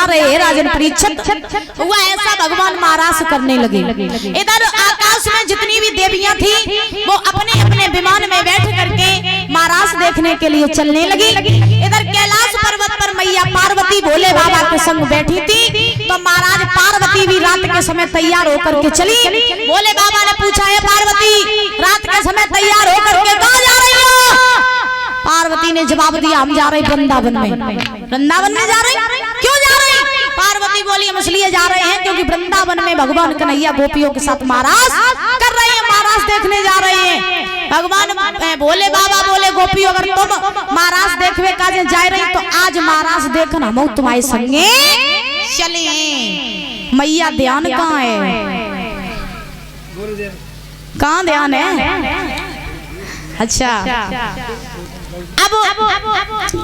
रहे हैं राजन परीक्षित, वो ऐसा भगवान महाराज करने लगे। इधर आकाश में जितनी भी देवियां थी वो अपने अपने विमान में बैठ करके महाराज देखने के लिए चलने लगी। इधर कैलाश पर्वत पर मैया पार्वती भोले बाबा के संग बैठी थी, तो महाराज पार्वती भी रात के समय तैयार होकर के चली। भोले बाबा ने पूछा, है पार्वती रात के समय तैयार होकर के कहाँ जा रही हो? पार्वती ने जवाब दिया, हम जा रहे वृंदावन में। वृंदावन में जा रहे? क्यों जा रहे? पार्वती बोली, हम इसलिए जा रहे हैं क्योंकि वृंदावन में भगवान कन्हैया गोपियों के साथ महाराज कर रहे हैं, महाराज देखने जा रहे हैं। भगवान भोले बाबा बोले, गोपियों अगर तुम महाराज देखने का जा रही तो आज महाराज देखना हम तुम्हारे संगे चले। मैया ध्यान कहाँ है? कहाँ ध्यान है? अच्छा, अब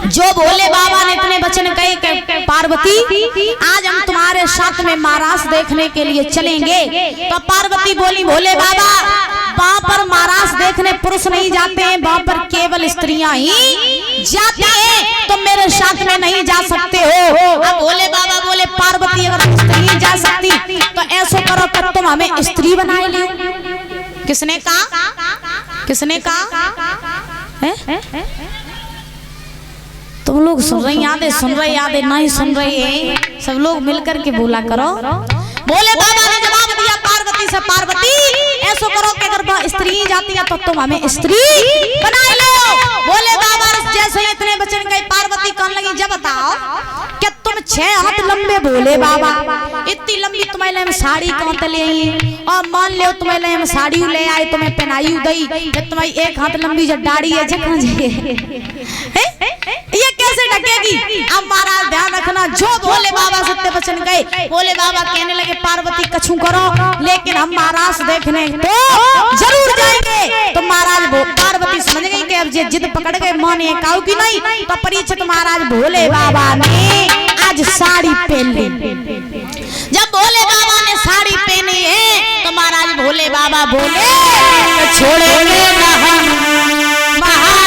जो भोले बाबा ने इतने वचन कहे, पार्वती आज हम तुम्हारे साथ में महाराज देखने के लिए चलेंगे, तो पार्वती बोली, भोले बाबा वहाँ पर महाराज देखने पुरुष नहीं जाते हैं, वहाँ पर केवल स्त्रियां ही जाती हैं, तो मेरे साथ में नहीं जा सकते हो। अब भोले बाबा बोले, पार्वती अगर स्त्री जा सकती तो ऐसा करो कि तुम हमें स्त्री बनाए ले। किसने कहा? किसने कहा? तुम लोग सुन रहे यादें सुन रहे यादें नहीं सुन रहे हैं, सब लोग मिलकर के बोला करो। भोले बाबा ने जवाब दिया पार्वती से, पार्वती ऐसा करो कि अगर स्त्री जाती है तो तुम हमें स्त्री बना लो। भोले बाबा जैसे इतने वचन गए, पार्वती कहने लगी, जब बताओ क्या तुम 6 हाथ लंबे भोले बाबा, इतनी लंबी तुम्हारे लिए हम साड़ी कहाँ ले आई, और मान लो तुम्हारे लिए हम साड़ी ले आए, तुम्हें पहनाई दई, तुम्हारी 1 हाथ लंबी जो दाढ़ी है जखा ये कैसे ढकेगी? अब महाराज ध्यान रखना, जो भोले बाबा सत्य वचन गए, भोले बाबा कहने लगे, पार्वती कछु करो लेकिन हम महाराज देखने तो जरूर जाएंगे। तो महाराज पार्वती समझ गई कि अब जिद पकड़ गए, माने काऊ की नहीं, तो परीक्षित महाराज भोले बाबा ने आज साड़ी पहन ली। जब भोले बाबा ने साड़ी पहनी है तो महाराज भोले बाबा बोले, छोड़ेंगे ना हम महाराज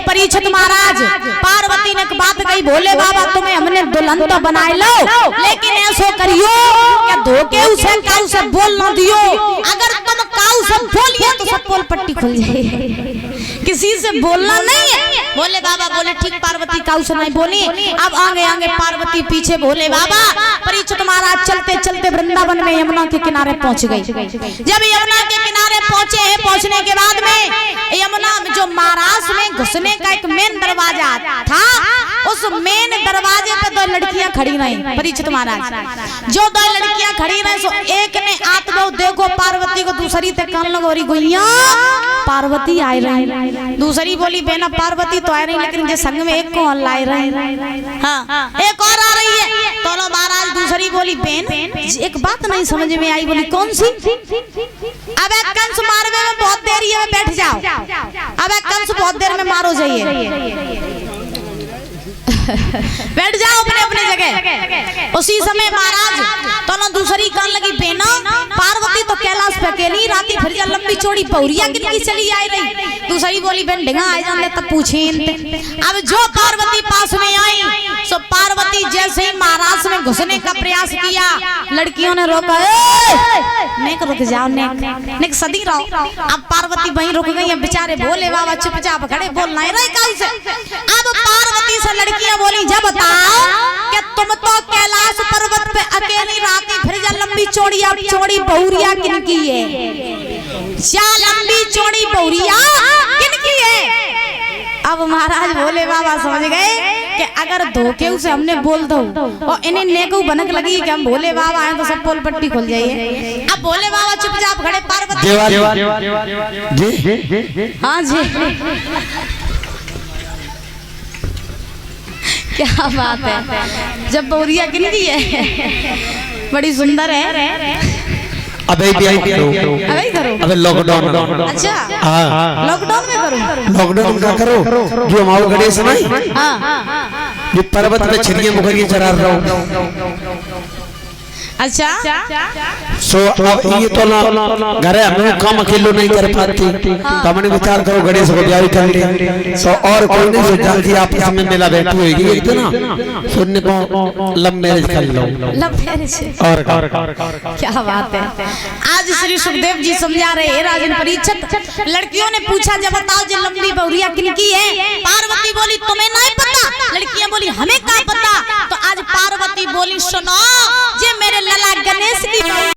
परीक्षित महाराज पार्वती ने बात कही, भोले बाबा तुम्हें हमने दुल्हन तो बनाए लो, लेकिन ऐसा करियो क्या धोखे उसे काऊ से बोल न दियो, अगर तुम काऊ से बोलिए तो सब पोल पट्टी खुल जाएगी, किसी से बोलना नहीं है। भोले बाबा बोले, ठीक पार्वती काऊ से नहीं बोली। अब आगे आगे पार्वती पीछे भोले बाबा। परीक्षित महाराज चलते चलते वृंदावन में यमुना के किनारे पहुंच गए। जब यमुना के किनारे पहुंचे हैं, पहुंचने के बाद में यमुना जो महाराज में घुसने का एक मेन दरवाजा था, उस मेन दरवाजे पे 2 लड़कियां खड़ी रही। परीक्षित महाराज जो 2 लड़कियां खड़ी रही, सो एक ने आत्मा देखो पार्वती को, दूसरी ते कान लगोरी गुइया पार्वती आए रही, दूसरी बोली बेना पार्वती तो आ रही, लेकिन जे संग में एक को लाई रही, हाँ एक और आ रही है। तो महाराज दूसरी बोली, बेन एक बात नहीं समझ में आई। बोली कौन सी? अब एक कंस मारने में बहुत देर है, बैठ जाओ, अब एक कंस बहुत देर में मारो जाइए, बैठ जाओ अपने अपने जगह। उसी समय महाराज तो दूसरी कान लगी, बेना पार्वती तो कैलाश पे अकेली राती फिर जा लंबी चौड़ी पौरिया कितनी चली आई रही। दूसरी बोली, बहन ढंगा आ जाने तब पूछे। अब जो पार्वती पास में आई, सो पार्वती जैसे ही महाराज में घुसने का प्रयास किया, लड़कियों ने रोका, नेक रुक जाओ, नेक सदी रहो। अब पार्वती वहीं रुक गई। बेचारे भोले बाबा चुपचाप खड़े, बोल नहीं रहे काऊ से। अब पार्वती से लड़कियां बोली, जब बताओ कि तुम तो कैलाश पर्वत पे अकेली राती फिर जा लंबी चौड़ी बहुरिया किनकी है? क्या लंबी चौड़ी बहुरिया किनकी है? अब महाराज भोले बाबा समझ गए कि अगर धोखे से हमने बोल दो और इन्हें नेकू बनक लगी कि हम भोले बाबा आए तो सब पोल पट्टी खुल जाइए। अब भोले बाबा चुपचाप खड़े, पार्वती जी हाँ जी क्या बात है, जब बौरिया किनकी है, बड़ी सुंदर है। अबे भी करो, अबे लॉकडाउन, अच्छा हाँ लॉकडाउन में करो, लॉकडाउन का करो जो हमारे गणेश नहीं जो पर्वत में छिड़ियां मुखरी चरा रहा हूँ। अच्छा सो अब ये तो ना घर है, हम काम अकेले नहीं कर पाते, तो हमने विचार करो गणेश को ब्याह कर ले। सो और कोई नहीं सोचा कि आपस में मेला बैठी होगी एक दिन सुनने को लव मैरिज कर लो। लव मैरिज और क्या बात है। आज श्री सुखदेव जी समझा रहे हैं राजन परीक्षित। लड़कियों ने पूछा जब बताओ जो लंबी बौरिया किनकी है, पार्वती बोली तुम्हें नहीं पता, लड़कियां बोली हमें क्या पता। तो आज पार्वती बोली सुनो जे मेरे लला गणेश की